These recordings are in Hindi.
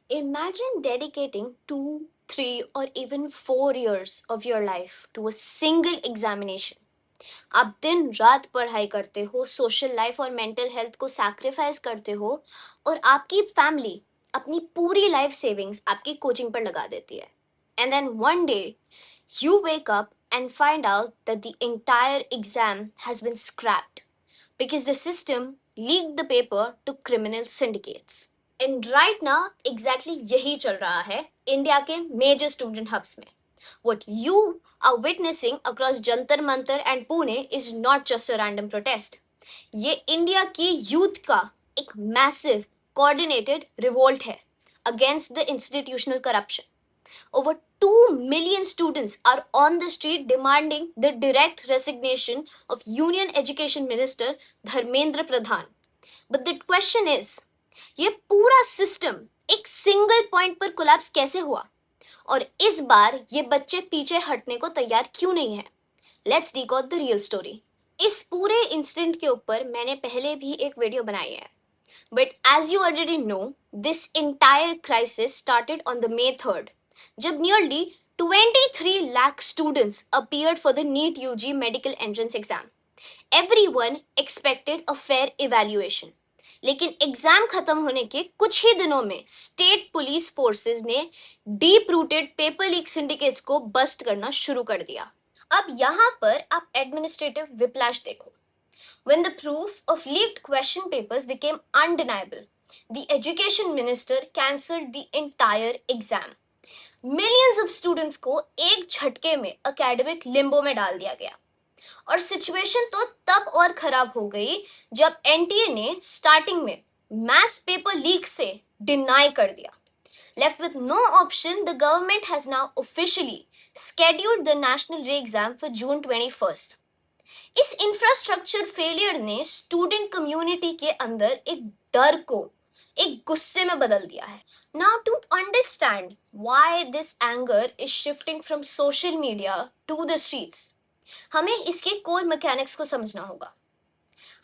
Imagine dedicating 2, 3, or even 4 years of your life to a single examination. आप दिन रात पढ़ाई करते हो, सोशल लाइफ और मेंटल हेल्थ को सैक्रिफाइस करते हो, और आपकी फैमिली अपनी पूरी लाइफ सेविंग्स आपकी कोचिंग पर लगा देती है. And then one day you wake up and find out that the entire exam has been scrapped because the system leaked the paper to criminal syndicates. And right now, exactly यही चल रहा है इंडिया के मेजर स्टूडेंट हब्स में. What you are witnessing across Jantar Mantar and Pune is not just a random protest. ये इंडिया की यूथ का एक massive coordinated revolt है against the institutional corruption. Over 2 million students are on the street demanding the direct resignation of Union Education Minister Dharmendra Pradhan. But the question is, ये पूरा सिस्टम एक सिंगल पॉइंट पर कोलैप्स कैसे हुआ, और इस बार ये बच्चे पीछे हटने को तैयार क्यों नहीं है? Let's decode the real story. इस पूरे इंसिडेंट के ऊपर मैंने पहले भी एक वीडियो बनाई है, but as you already know, this entire crisis started on the May 3rd, जब nearly 23 lakh students appeared for the NEET UG medical entrance exam. Everyone expected a fair evaluation. लेकिन एग्जाम खत्म होने के कुछ ही दिनों में स्टेट पुलिस फोर्सेस ने deep rooted paper leak syndicates को बस्ट करना शुरू कर दिया. अब यहाँ पर आप एडमिनिस्ट्रेटिव विप्लैश देखो. When the proof of leaked question papers became undeniable, the education minister cancelled the entire exam. Millions of students को एक झटके में academic limbo में डाल दिया गया. और सिचुएशन तो तब और खराब हो गई जब एनटीए ने स्टार्टिंग में मैथ्स पेपर लीक से डिनाई कर दिया. Left with no option, the government has now officially scheduled the national re-exam for June 21st. इस इंफ्रास्ट्रक्चर फेलियर ने स्टूडेंट कम्युनिटी के अंदर एक डर को एक गुस्से में बदल दिया है. Now to understand why this anger is shifting from social media to the streets, हमें इसके कोर मैकेनिक्स को समझना होगा.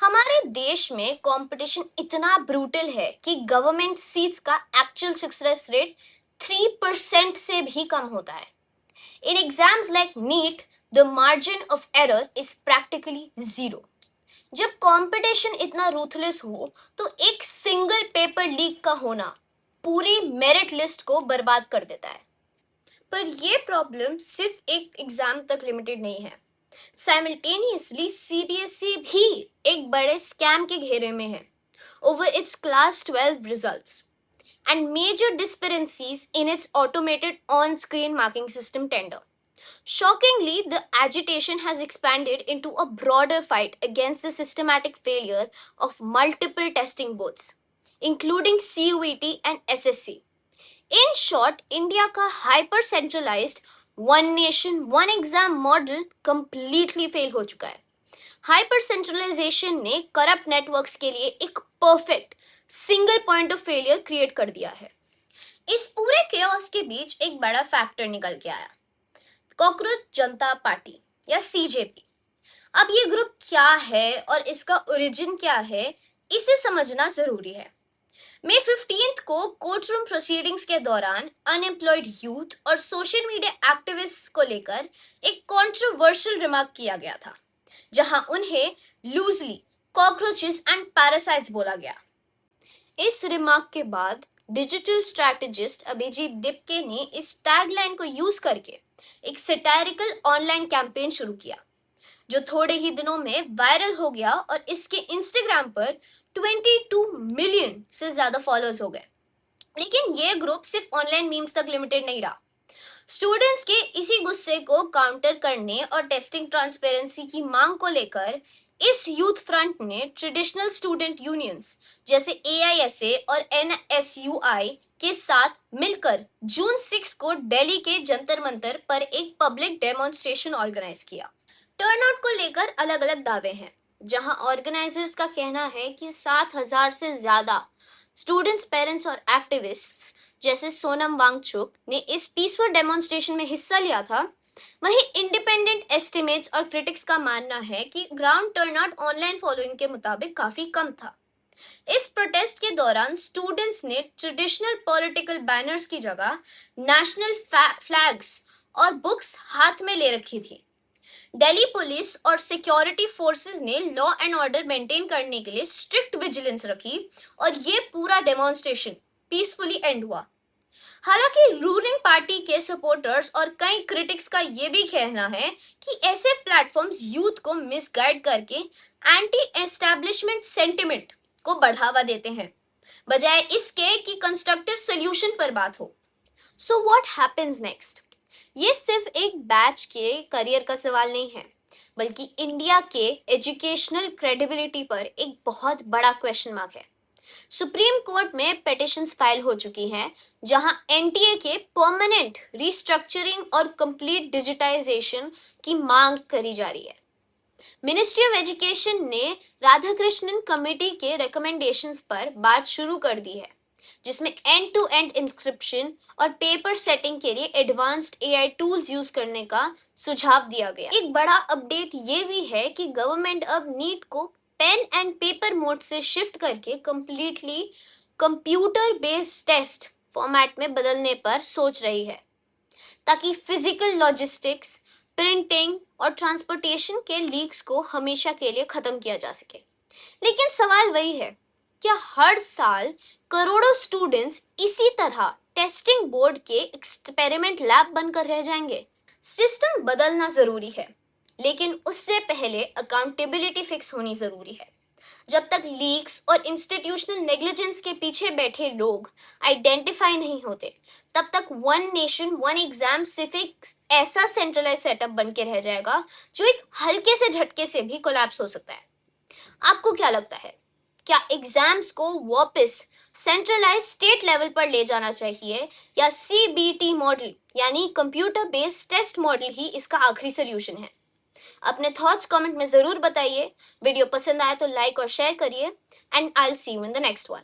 हमारे देश में कंपटीशन इतना ब्रूटल है कि गवर्नमेंट सीट्स का एक्चुअल सक्सेस रेट 3% से भी कम होता है. In exams like NEET, the margin of error is practically zero. जब कंपटीशन इतना रूथलेस हो तो एक सिंगल पेपर लीक का होना पूरी मेरिट लिस्ट को बर्बाद कर देता है. पर यह प्रॉब्लम सिर्फ एक एग्जाम तक लिमिटेड नहीं है. साइमल्टेनियसली सीबीएसई भी एक बड़े स्कैम के घेरे में है over its class 12 results and major discrepancies in its automated on screen marking system tender. Shockingly, the agitation has expanded into a broader fight against the systematic failure of multiple testing boards, including CUET and SSC. In short, India का hyper centralized one nation one exam model completely fail हो चुका है. हाइपर सेंट्रलाइजेशन ने करप्ट नेटवर्क्स के लिए एक perfect single point of failure create कर दिया है. इस पूरे केओस के बीच एक बड़ा फैक्टर निकल के आया, कॉकरोच जनता पार्टी या सीजेपी. अब ये ग्रुप क्या है और इसका ओरिजिन क्या है, इसे समझना जरूरी है. May 15th को कोर्ट रूम प्रोसीडिंग्स के दौरान अनएम्प्लॉयड यूथ और सोशल मीडिया एक्टिविस्ट्स को लेकर एक कंट्रोवर्शियल रिमार्क किया गया था, जहां उन्हें लूजली कॉकरोचेस एंड पैरासाइट्स बोला गया. इस रिमार्क के बाद डिजिटल स्ट्रैटेजिस्ट अभिजीत दिपके ने इस टैगलाइन को यूज करके एक सैटारिकल ऑनलाइन कैंपेन शुरू किया, जो थोड़े ही दिनों में वायरल हो गया और इसके इंस्टाग्राम पर 22 मिलियन से ज्यादा फॉलोअर्स हो गए. लेकिन ये ग्रुप सिर्फ ऑनलाइन मीम्स तक लिमिटेड नहीं रहा. स्टूडेंट्स के इसी गुस्से को काउंटर करने और टेस्टिंग ट्रांसपेरेंसी की मांग को लेकर इस यूथ फ्रंट ने ट्रेडिशनल स्टूडेंट यूनियंस जैसे AISA और NSUI के साथ मिलकर जून 6 को दिल्ली के जंतर मंतर पर एक पब्लिक डेमोन्स्ट्रेशन ऑर्गेनाइज किया. टर्नआउट को लेकर अलग अलग दावे हैं, जहां ऑर्गेनाइजर्स का कहना है कि 7,000 से ज्यादा स्टूडेंट्स, पेरेंट्स और एक्टिविस्ट्स जैसे सोनम वांगचुक ने इस पीसफुल डेमोन्स्ट्रेशन में हिस्सा लिया था. वहीं इंडिपेंडेंट एस्टिमेट्स और क्रिटिक्स का मानना है कि ग्राउंड टर्नआउट ऑनलाइन फॉलोइंग के मुताबिक काफी कम था. इस प्रोटेस्ट के दौरान स्टूडेंट्स ने ट्रेडिशनल पॉलिटिकल बैनर्स की जगह नेशनल फ्लैग्स और बुक्स हाथ में ले रखी थी। दिल्ली पुलिस और सिक्योरिटी फोर्सेस ने लॉ एंड ऑर्डर मेंटेन करने के लिए स्ट्रिक्ट विजिलेंस रखी और ये पूरा डेमोन्स्ट्रेशन पीसफुली एंड हुआ। हालांकि रूलिंग पार्टी के सपोर्टर्स और कई क्रिटिक्स का ये भी कहना है कि ऐसे प्लेटफॉर्म्स यूथ को मिसगाइड करके एंटी एस्टैब्लिशमेंट सेंटिमेंट को बढ़ावा देते हैं, बजाय इसके कि कंस्ट्रक्टिव सॉल्यूशन पर बात हो। So what happens next? ये सिर्फ एक बैच के करियर का सवाल नहीं है, बल्कि इंडिया के एजुकेशनल क्रेडिबिलिटी पर एक बहुत बड़ा क्वेश्चन मार्क है। सुप्रीम कोर्ट में पिटिशंस फाइल हो चुकी हैं, जहां एनटीए के परमानेंट रिस्ट्रक्चरिंग और कंप्लीट डिजिटाइजेशन की मांग करी जा रही है। मिनिस्ट्री ऑफ एजुकेशन ने राधाकृष्णन कमेटी के रिकमेंडेशंस पर बात शुरू कर दी है, जिसमें एंड टू एंड इंस्क्रिप्शन और पेपर सेटिंग के लिए एडवांस्ड एआई टूल्स यूज करने का सुझाव दिया गया। एक बड़ा अपडेट ये भी है कि गवर्नमेंट अब नीट को पेन एंड पेपर मोड से शिफ्ट करके completely computer based test format में बदलने पर सोच रही है, ताकि फिजिकल लॉजिस्टिक्स, प्रिंटिंग और ट्रांसपोर्टेशन के लीक्स को हमेशा के लिए खत्म किया जा सके। लेकिन सवाल वही है, क्या हर साल करोड़ों स्टूडेंट्स इसी तरह टेस्टिंग बोर्ड के एक्सपेरिमेंट लैब बनकर रह जाएंगे? सिस्टम बदलना जरूरी है, लेकिन उससे पहले अकाउंटेबिलिटी फिक्स होनी जरूरी है। जब तक लीक्स और इंस्टीट्यूशनल नेग्लिजेंस के पीछे बैठे लोग आइडेंटिफाई नहीं होते, तब तक वन नेशन वन एग्जाम सिर्फ एक ऐसा सेंट्रलाइज सेटअप बन के रह जाएगा जो एक हल्के से झटके से भी कोलैप्स हो सकता है। आपको क्या लगता है, क्या एग्जाम्स को वापस सेंट्रलाइज स्टेट लेवल पर ले जाना चाहिए, या सीबीटी मॉडल यानी कंप्यूटर बेस्ड टेस्ट मॉडल ही इसका आखिरी सोल्यूशन है? अपने थॉट्स कमेंट में जरूर बताइए। वीडियो पसंद आए तो लाइक और शेयर करिए, and I will see you in the next one.